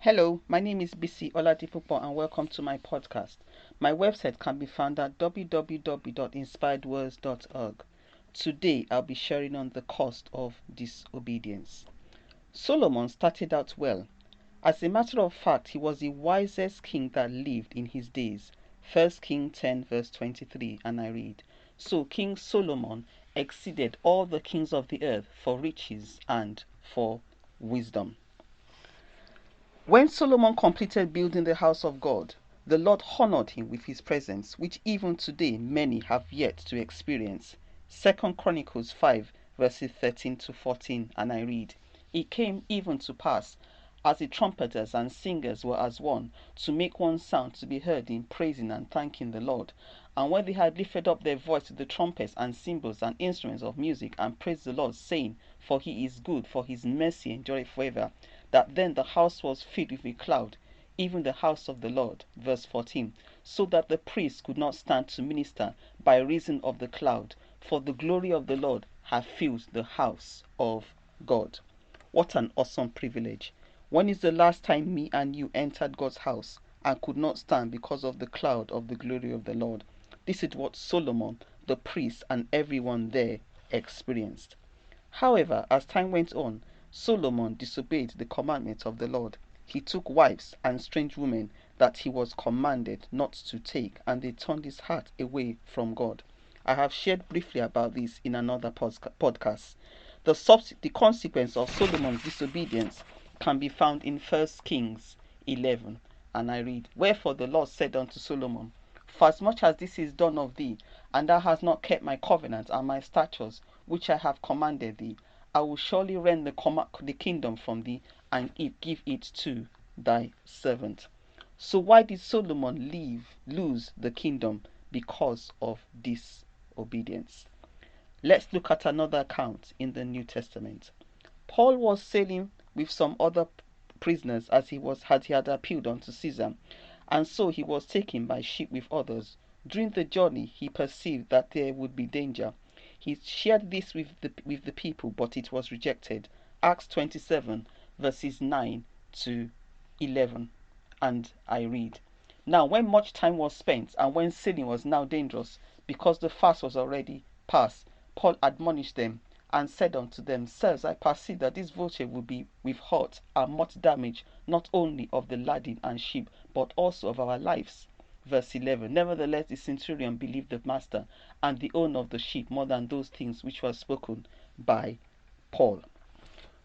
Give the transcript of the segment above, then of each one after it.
Hello, my name is BC Oladipupo and welcome to my podcast. My website can be found at www.inspiredwords.org. Today I'll be sharing on the cost of disobedience. Solomon started out well. As a matter of fact, he was the wisest king that lived in his days. 1 King 10 verse 23, and I read, "So King Solomon exceeded all the kings of the earth for riches and for wisdom." When Solomon completed building the house of God, the Lord honored him with his presence, which even today many have yet to experience. 2 Chronicles 5 verses 13 to 14, and I read, "It came even to pass, as the trumpeters and singers were as one, to make one sound to be heard in praising and thanking the Lord. And when they had lifted up their voice with the trumpets and cymbals and instruments of music, and praised the Lord, saying, For he is good, for his mercy endureth forever, that then the house was filled with a cloud, even the house of the Lord." Verse 14. "So that the priests could not stand to minister by reason of the cloud, for the glory of the Lord had filled the house of God." What an awesome privilege. When is the last time me and you entered God's house and could not stand because of the cloud of the glory of the Lord? This is what Solomon, the priest, and everyone there experienced. However, as time went on, Solomon disobeyed the commandments of the Lord. He took wives and strange women that he was commanded not to take, and they turned his heart away from God. I have shared briefly about this in another podcast. The consequence of Solomon's disobedience can be found in 1 Kings 11, and I read, "Wherefore the Lord said unto Solomon, For as much as this is done of thee, and thou hast not kept my covenant and my statutes, which I have commanded thee, I will surely rend the kingdom from thee, and give it to thy servant." So why did Solomon lose the kingdom? Because of disobedience. Let's look at another account in the New Testament. Paul was sailing with some other prisoners as he had appealed unto Caesar, and so he was taken by ship with others. During the journey he perceived that there would be danger. He shared this with the people, but it was rejected. Acts 27 verses 9 to 11, and I read, "Now when much time was spent, and when sailing was now dangerous, because the fast was already past, Paul admonished them, and said unto them, Sirs, I perceive that this voyage will be with hurt and much damage, not only of the lading and ship, but also of our lives." Verse 11, "Nevertheless the centurion believed the master and the owner of the ship more than those things which were spoken by Paul."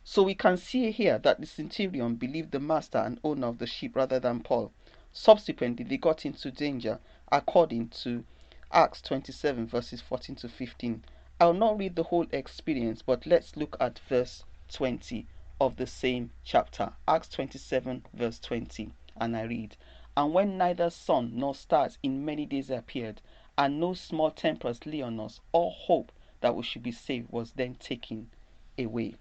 So we can see here that the centurion believed the master and owner of the ship rather than Paul. Subsequently, they got into danger according to Acts 27 verses 14 to 15. I'll not read the whole experience, but let's look at verse 20 of the same chapter. Acts 27 verse 20, and I read, "And when neither sun nor stars in many days appeared, and no small tempest lay on us, all hope that we should be saved was then taken away."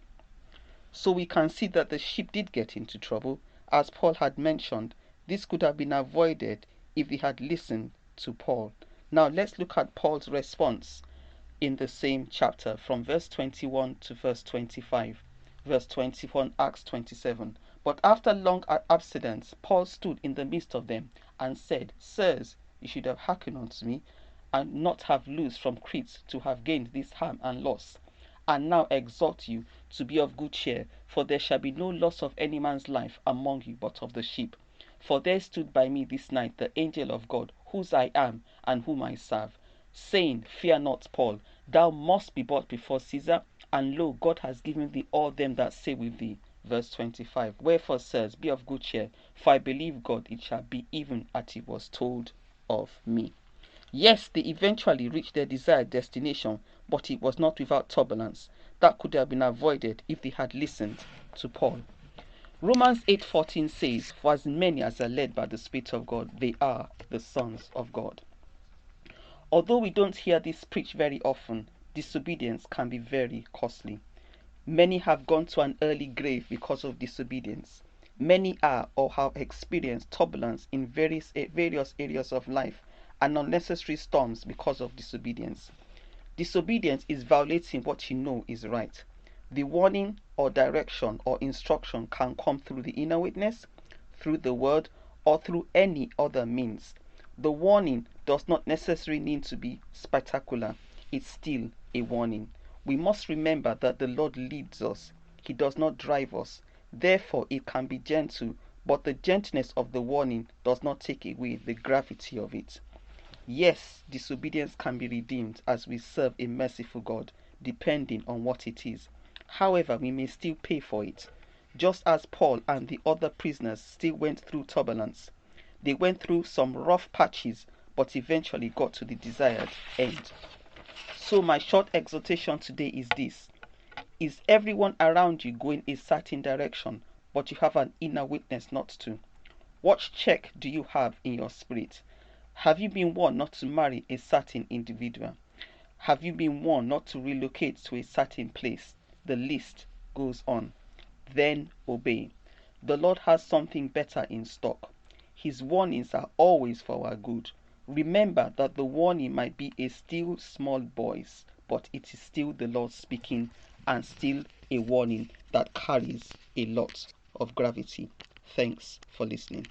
So we can see that the ship did get into trouble. As Paul had mentioned, this could have been avoided if they had listened to Paul. Now let's look at Paul's response in the same chapter from verse 21 to verse 25. Verse 21, Acts 27. "But after long abstinence, Paul stood in the midst of them and said, Sirs, you should have hearkened unto me, and not have loosed from Crete to have gained this harm and loss. And now exhort you to be of good cheer, for there shall be no loss of any man's life among you, but of the ship. For there stood by me this night the angel of God, whose I am and whom I serve, saying, Fear not, Paul, thou must be brought before Caesar, and lo, God has given thee all them that say with thee." Verse 25, "Wherefore, sirs, be of good cheer, for I believe God it shall be even as it was told of me." Yes, they eventually reached their desired destination, but it was not without turbulence. That could have been avoided if they had listened to Paul. Romans 8:14 says, "For as many as are led by the Spirit of God, they are the sons of God." Although we don't hear this preached very often, disobedience can be very costly. Many have gone to an early grave because of disobedience. Many are or have experienced turbulence in various areas of life and unnecessary storms because of disobedience. Disobedience is violating what you know is right. The warning or direction or instruction can come through the inner witness, through the word, or through any other means. The warning does not necessarily need to be spectacular. It's still a warning. We must remember that the Lord leads us. He does not drive us. Therefore, it can be gentle, but the gentleness of the warning does not take away the gravity of it. Yes, disobedience can be redeemed as we serve a merciful God, depending on what it is. However, we may still pay for it, just as Paul and the other prisoners still went through turbulence. They went through some rough patches, but eventually got to the desired end. So, my short exhortation today is this: is everyone around you going a certain direction, but you have an inner witness not to? What check do you have in your spirit? Have you been warned not to marry a certain individual? Have you been warned not to relocate to a certain place? The list goes on. Then obey. The Lord has something better in stock. His warnings are always for our good. Remember that the warning might be a still small voice, but it is still the Lord speaking, and still a warning that carries a lot of gravity. Thanks for listening.